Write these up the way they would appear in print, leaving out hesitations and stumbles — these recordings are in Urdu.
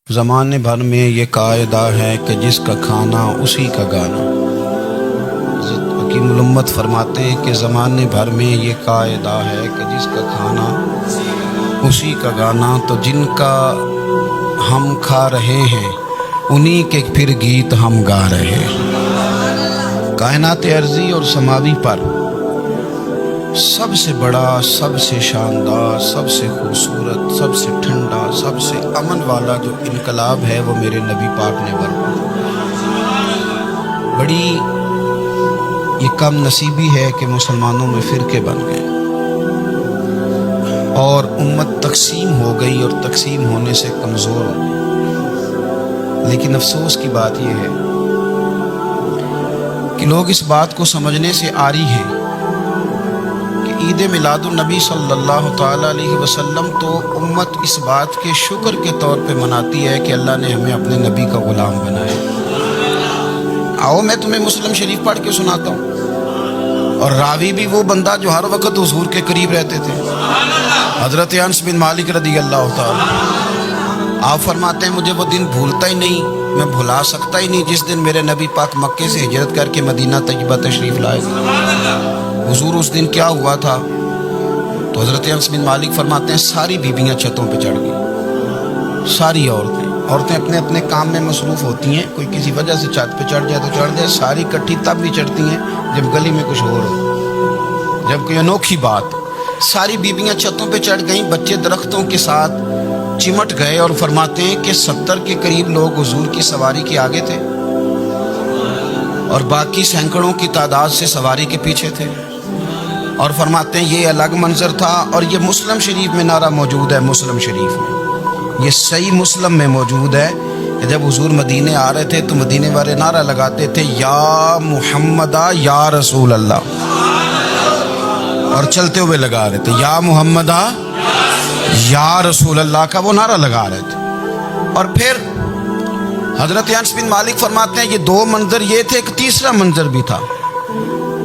زمانے بھر میں یہ قاعدہ ہے کہ جس کا کھانا اسی کا گانا۔ حضرت حکیم الامت فرماتے ہیں کہ زمانے بھر میں یہ قاعدہ ہے کہ جس کا کھانا اسی کا گانا، تو جن کا ہم کھا رہے ہیں انہی کے پھر گیت ہم گا رہے ہیں۔ کائنات ارضی اور سماوی پر سب سے بڑا، سب سے شاندار، سب سے خوبصورت، سب سے ٹھنڈا، سب سے امن والا جو انقلاب ہے وہ میرے نبی پاک نے برپا۔ بڑی یہ کم نصیبی ہے کہ مسلمانوں میں فرقے بن گئے اور امت تقسیم ہو گئی اور تقسیم ہونے سے کمزور ہو گئی۔ لیکن افسوس کی بات یہ ہے کہ لوگ اس بات کو سمجھنے سے عاری ہیں کہ عید میلاد النبی صلی اللہ تعالی علیہ وسلم تو امت اس بات کے شکر کے طور پہ مناتی ہے کہ اللہ نے ہمیں اپنے نبی کا غلام بنایا۔ آؤ میں تمہیں مسلم شریف پڑھ کے سناتا ہوں، اور راوی بھی وہ بندہ جو ہر وقت حضور کے قریب رہتے تھے، حضرت انس بن مالک رضی اللہ تعالی۔ آپ فرماتے ہیں مجھے وہ دن بھولتا ہی نہیں، میں بھلا سکتا ہی نہیں جس دن میرے نبی پاک مکے سے ہجرت کر کے مدینہ طیبہ تشریف لائے۔ حضور اس دن کیا ہوا تھا؟ تو حضرت انس بن مالک فرماتے ہیں ساری بیویاں چھتوں پہ چڑھ گئی، ساری عورتیں اپنے اپنے کام میں مصروف ہوتی ہیں، کوئی کسی وجہ سے چھت پہ چڑھ جائے تو چڑھ جائے، ساری کٹھی تب بھی چڑھتی ہیں جب گلی میں کچھ اور ہو، جب کوئی انوکھی بات۔ ساری بیویاں چھتوں پہ چڑھ گئیں، بچے درختوں کے ساتھ چمٹ گئے، اور فرماتے ہیں کہ 70 کے قریب لوگ حضور کی سواری کے آگے تھے اور باقی سینکڑوں کی تعداد سے سواری کے پیچھے تھے، اور فرماتے ہیں یہ الگ منظر تھا۔ اور یہ مسلم شریف میں نعرہ موجود ہے، مسلم شریف میں یہ صحیح مسلم میں موجود ہے کہ جب حضور مدینے آ رہے تھے تو مدینے والے نعرہ لگاتے تھے یا محمدہ یا رسول اللہ، اور چلتے ہوئے لگا رہے تھے یا محمدہ یا رسول اللہ کا وہ نعرہ لگا رہے تھے۔ اور پھر حضرت انس بن مالک فرماتے ہیں یہ دو منظر یہ تھے، ایک تیسرا منظر بھی تھا۔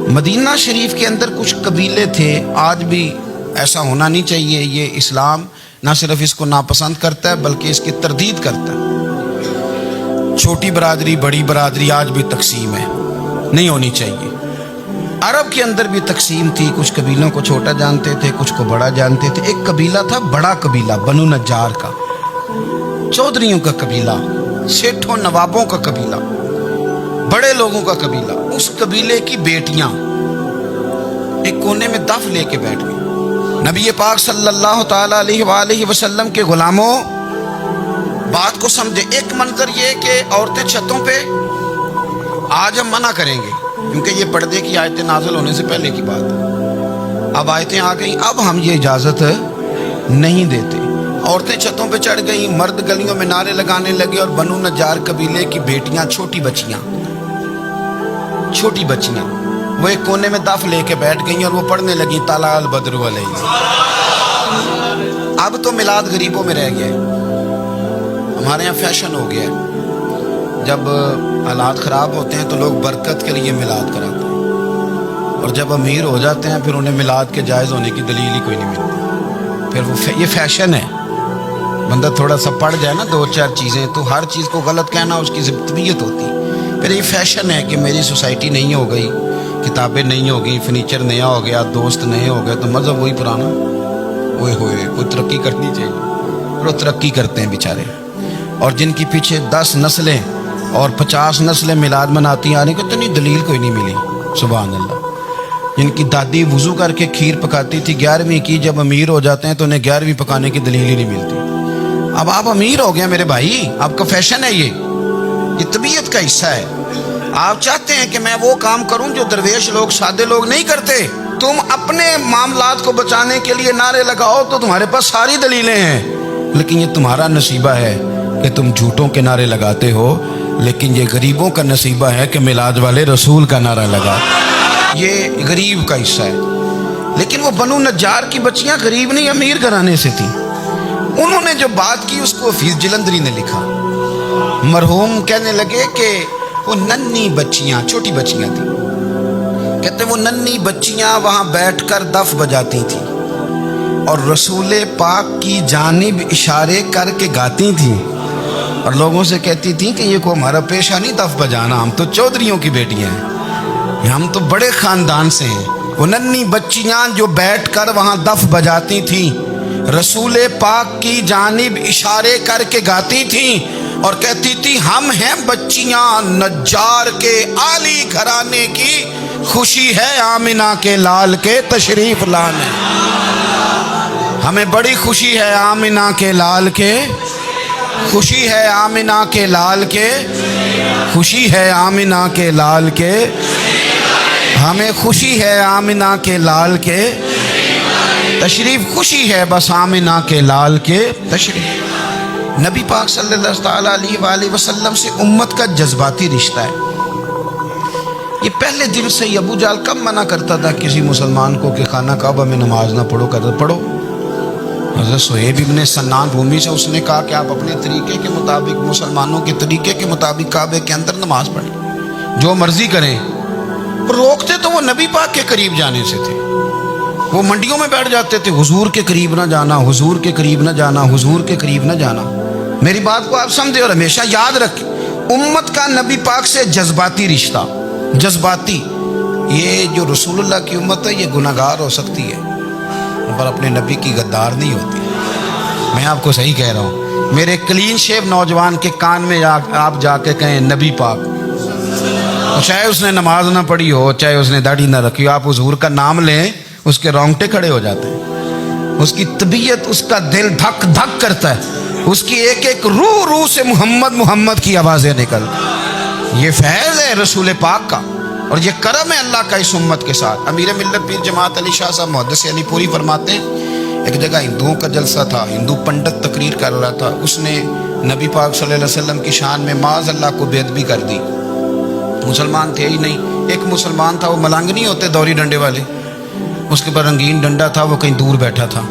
مدینہ شریف کے اندر کچھ قبیلے تھے، آج بھی ایسا ہونا نہیں چاہیے، یہ اسلام نہ صرف اس کو ناپسند کرتا ہے بلکہ اس کی تردید کرتا ہے۔ چھوٹی برادری بڑی برادری آج بھی تقسیم ہے، نہیں ہونی چاہیے۔ عرب کے اندر بھی تقسیم تھی، کچھ قبیلوں کو چھوٹا جانتے تھے، کچھ کو بڑا جانتے تھے۔ ایک قبیلہ تھا بڑا قبیلہ، بنو نجار کا، چودھریوں کا قبیلہ، سیٹھوں نوابوں کا قبیلہ، بڑے لوگوں کا قبیلہ۔ اس قبیلے کی بیٹیاں ایک کونے میں دف لے کے بیٹھ گئی۔ نبی پاک صلی اللہ تعالی علیہ وآلہ وسلم کے غلاموں بات کو سمجھے۔ ایک منظر یہ کہ عورتیں چھتوں پہ، آج ہم منع کریں گے کیونکہ یہ پردے کی آیتیں نازل ہونے سے پہلے کی بات ہے، اب آیتیں آ گئیں، اب ہم یہ اجازت نہیں دیتے۔ عورتیں چھتوں پہ چڑھ گئیں، مرد گلیوں میں نعرے لگانے لگے، اور بنو نجار قبیلے کی بیٹیاں، چھوٹی بچیاں وہ ایک کونے میں دف لے کے بیٹھ گئیں اور وہ پڑھنے لگیں طلع البدر علیہ۔ اب تو میلاد غریبوں میں رہ گیا ہے، ہمارے یہاں فیشن ہو گیا ہے، جب حالات خراب ہوتے ہیں تو لوگ برکت کے لیے میلاد کراتے ہیں، اور جب امیر ہو جاتے ہیں پھر انہیں میلاد کے جائز ہونے کی دلیل ہی کوئی نہیں ملتی۔ پھر وہ یہ فیشن ہے، بندہ تھوڑا سا پڑھ جائے نا دو چار چیزیں تو ہر چیز کو غلط کہنا اس کی طبیعت ہوتی۔ پھر یہ فیشن ہے کہ میری سوسائٹی نہیں ہو گئی، کتابیں نہیں ہو گئی، فرنیچر نیا ہو گیا، دوست نئے ہو گئے، تو مذہب وہی پرانا۔ ہوئے کوئی ترقی کرنی چاہیے، اور وہ ترقی کرتے ہیں بیچارے، اور جن کی پیچھے 10 نسلیں اور 50 نسلیں میلاد مناتی آنے کو اتنی دلیل کوئی نہیں ملی۔ سبحان اللہ۔ جن کی دادی وضو کر کے کھیر پکاتی تھی 11ویں کی، جب امیر ہو جاتے ہیں تو انہیں 11ویں پکانے کی دلیل ہی نہیں ملتی۔ اب آپ امیر ہو گئے میرے بھائی، آپ کا فیشن ہے، یہ طبیعت کا حصہ ہے۔ آپ چاہتے ہیں کہ میں وہ کام کروں جو درویش لوگ، سادے لوگ نہیں کرتے۔ تم اپنے معاملات کو بچانے کے لیے نعرے لگاؤ تو تمہارے پاس ساری دلیلیں ہیں، لیکن یہ تمہارا نصیبہ ہے کہ تم جھوٹوں کے نعرے لگاتے ہو، لیکن یہ غریبوں کا نصیبہ ہے کہ میلاد والے رسول کا نعرہ لگا۔ یہ غریب کا حصہ ہے۔ لیکن وہ بنو نجار کی بچیاں غریب نہیں، امیر گھرانے سے تھیں۔ انہوں نے جو بات کی اس کو حفیظ جلندری نے لکھا۔ مرحوم کہنے لگے کہ وہ ننھی بچیاں، چھوٹی بچیاں تھیں، کہتے وہ ننھی بچیاں وہاں بیٹھ کر دف بجاتی تھیں اور رسول پاک کی جانب اشارے کر کے گاتی تھیں، اور لوگوں سے کہتی تھی کہ یہ کو ہمارا پیشہ نہیں دف بجانا، ہم تو چودھریوں کی بیٹیاں ہیں، ہم تو بڑے خاندان سے ہیں۔ وہ ننھی بچیاں جو بیٹھ کر وہاں دف بجاتی تھیں، رسول پاک کی جانب اشارے کر کے گاتی تھیں اور کہتی تھی ہم ہیں بچیاں نجار کے عالی گھرانے کی، خوشی ہے آمنہ کے لال کے تشریف لانے، ہمیں بڑی خوشی ہے آمنہ کے لال کے، خوشی ہے آمنہ کے لال کے، خوشی ہے آمنہ کے لال کے، ہمیں خوشی ہے آمنہ کے لال کے تشریف، خوشی ہے بس آمنہ کے لال کے تشریف۔ نبی پاک صلی اللہ تعالیٰ علیہ وآلہ وسلم سے امت کا جذباتی رشتہ ہے۔ یہ پہلے دن سے ہی ابو جہل کب منع کرتا تھا کسی مسلمان کو کہ خانہ کعبہ میں نماز نہ پڑھو، کہتا پڑھو۔ حضرت صہیب ابن سنان رومی سے اس نے کہا کہ آپ اپنے طریقے کے مطابق، مسلمانوں کے طریقے کے مطابق کعبے کے اندر نماز پڑھیں، جو مرضی کریں۔ روکتے تو وہ نبی پاک کے قریب جانے سے تھے، وہ منڈیوں میں بیٹھ جاتے تھے، حضور کے قریب نہ جانا، حضور کے قریب نہ جانا، حضور کے قریب نہ جانا۔ میری بات کو آپ سمجھے اور ہمیشہ یاد رکھیں، امت کا نبی پاک سے جذباتی رشتہ، جذباتی۔ یہ جو رسول اللہ کی امت ہے یہ گناہ گار ہو سکتی ہے پر اپنے نبی کی غدار نہیں ہوتی۔ میں آپ کو صحیح کہہ رہا ہوں، میرے کلین شیو نوجوان کے کان میں آپ جا کے کہیں نبی پاک، چاہے اس نے نماز نہ پڑھی ہو، چاہے اس نے داڑھی نہ رکھی ہو، آپ حضور کا نام لیں اس کے رونگٹے کھڑے ہو جاتے ہیں، اس کی طبیعت، اس کا دل دھک دھک کرتا ہے، اس کی ایک ایک روح سے محمد محمد کی آوازیں نکلتی۔ یہ فیض ہے رسول پاک کا اور یہ کرم ہے اللہ کا اس امت کے ساتھ۔ امیر ملت پیر جماعت علی شاہ صاحب محدث علی پوری فرماتے ہیں، ایک جگہ ہندوؤں کا جلسہ تھا، ہندو پنڈت تقریر کر رہا تھا، اس نے نبی پاک صلی اللہ علیہ وسلم کی شان میں معاذ اللہ کو بے ادبی کر دی۔ مسلمان تھے ہی نہیں، ایک مسلمان تھا، وہ ملنگ نہیں ہوتے دوری ڈنڈے والے، اس کے پر رنگین ڈنڈا تھا، وہ کہیں دور بیٹھا تھا،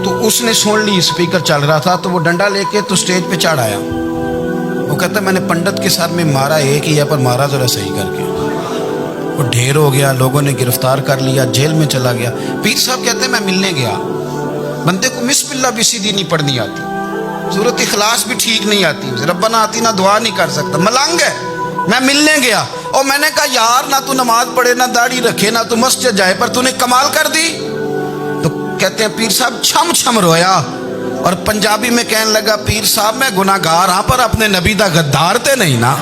تو اس نے سن لی اسپیکر چل رہا تھا، تو وہ ڈنڈا لے کے تو سٹیج پہ چڑھ آیا۔ وہ کہتا ہے میں نے پنڈت کے ساتھ میں مارا ایک ہی ہے پر مارا ذرا صحیح کر کے۔ وہ ڈھیر ہو گیا، لوگوں نے گرفتار کر لیا، جیل میں چلا گیا۔ پیر صاحب کہتے ہیں میں ملنے گیا، بندے کو بسم اللہ بھی سیدھی نہیں پڑھنی آتی، صورت اخلاص بھی ٹھیک نہیں آتی، ربنا آتینا دعا نہیں کر سکتا، ملنگ ہے۔ میں ملنے گیا اور میں نے کہا یار نہ تو نماز پڑھے، نہ داڑھی رکھے، نہ تو مسجد جائے، پر تو نے کمال کر دی۔ تو کہتے ہیں پیر صاحب چھم چھم رویا اور پنجابی میں کہنے لگا پیر صاحب میں گناہ گار ہاں پر اپنے نبی دا غدار تے نہیں نا۔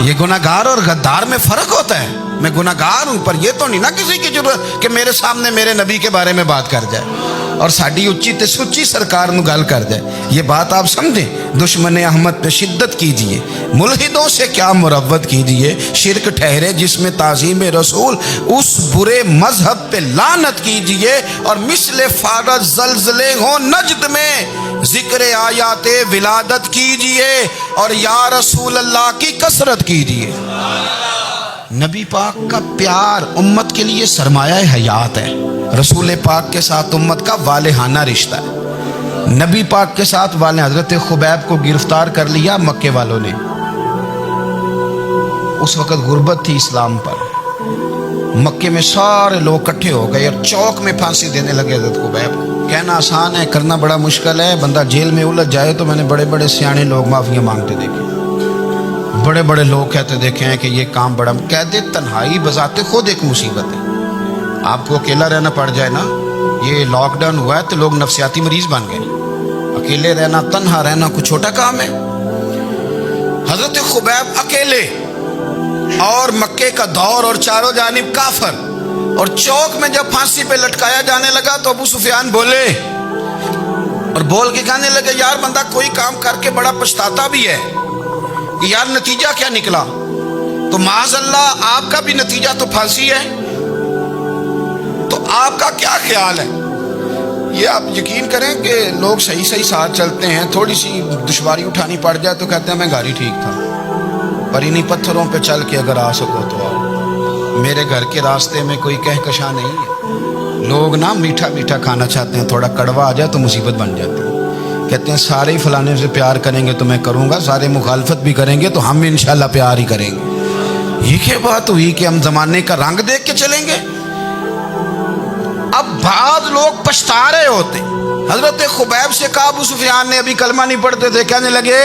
یہ گناہ گار اور غدار میں فرق ہوتا ہے، میں گناہ گار ہوں پر یہ تو نہیں نا کسی کی ضرورت کہ میرے سامنے میرے نبی کے بارے میں بات کر جائے اور ساڈی اچھی تے سچی سرکار نو گل کر جائے۔ یہ بات آپ سمجھیں، دشمن احمد پہ شدت کیجئے، ملحدوں سے کیا مروت کیجئے، شرک ٹھہرے جس میں تعظیم رسول، اس برے مذہب پہ لعنت کیجئے، اور مثل فارض زلزلے ہوں نجد میں ذکر آیات ولادت کیجئے اور یا رسول اللہ کی کثرت کیجئے۔ نبی پاک کا پیار امت کے لیے سرمایہ حیات ہے۔ رسول پاک کے ساتھ امت کا والہانہ رشتہ ہے۔ نبی پاک کے ساتھ والے حضرت خبیب کو گرفتار کر لیا مکے والوں نے، اس وقت غربت تھی اسلام پر، مکے میں سارے لوگ اکٹھے ہو گئے اور چوک میں پھانسی دینے لگے حضرت خبیب کو۔ کہنا آسان ہے، کرنا بڑا مشکل ہے، بندہ جیل میں الجھ جائے تو میں نے بڑے بڑے سیانے لوگ معافیاں مانگتے دیکھے، بڑے بڑے لوگ کہتے دیکھے ہیں کہ یہ کام بڑا، کہتے تنہائی بذات خود ایک مصیبت ہے۔ آپ کو اکیلا رہنا پڑ جائے نا، یہ لاک ڈاؤن ہوا ہے تو لوگ نفسیاتی مریض بن گئے، اکیلے رہنا، تنہا رہنا کوئی چھوٹا کام ہے۔ حضرت خبیب اکیلے اور مکے کا دور اور چاروں جانب کافر، اور چوک میں جب پھانسی پہ لٹکایا جانے لگا تو ابو سفیان بولے اور بول کے کہنے لگے یار بندہ کوئی کام کر کے بڑا پچھتاتا بھی ہے کہ یار نتیجہ کیا نکلا، تو معاذ اللہ آپ کا بھی نتیجہ تو پھانسی ہے، تو آپ کا کیا خیال ہے؟ یہ آپ یقین کریں کہ لوگ صحیح صحیح ساتھ چلتے ہیں، تھوڑی سی دشواری اٹھانی پڑ جائے تو کہتے ہیں میں گاڑی ٹھیک تھا، پر انہی پتھروں پہ چل کے اگر آ سکو تو آؤ، میرے گھر کے راستے میں کوئی کہکشاں نہیں ہے۔ لوگ نا میٹھا میٹھا کھانا چاہتے ہیں، تھوڑا کڑوا آ جائے تو مصیبت بن جاتی ہے، کہتے ہیں سارے ہی فلانے سے پیار کریں گے تو میں کروں گا، سارے مخالفت بھی کریں گے تو ہم انشاءاللہ پیار ہی کریں گے۔ یہ کیا بات ہوئی کہ ہم زمانے کا رنگ دیکھ کے چلیں گے؟ اب بعض لوگ پچھتا رہے ہوتے حضرت خبیب سے کہا ابو سفیان نے ابھی کلمہ نہیں پڑھتے تھے، کہنے لگے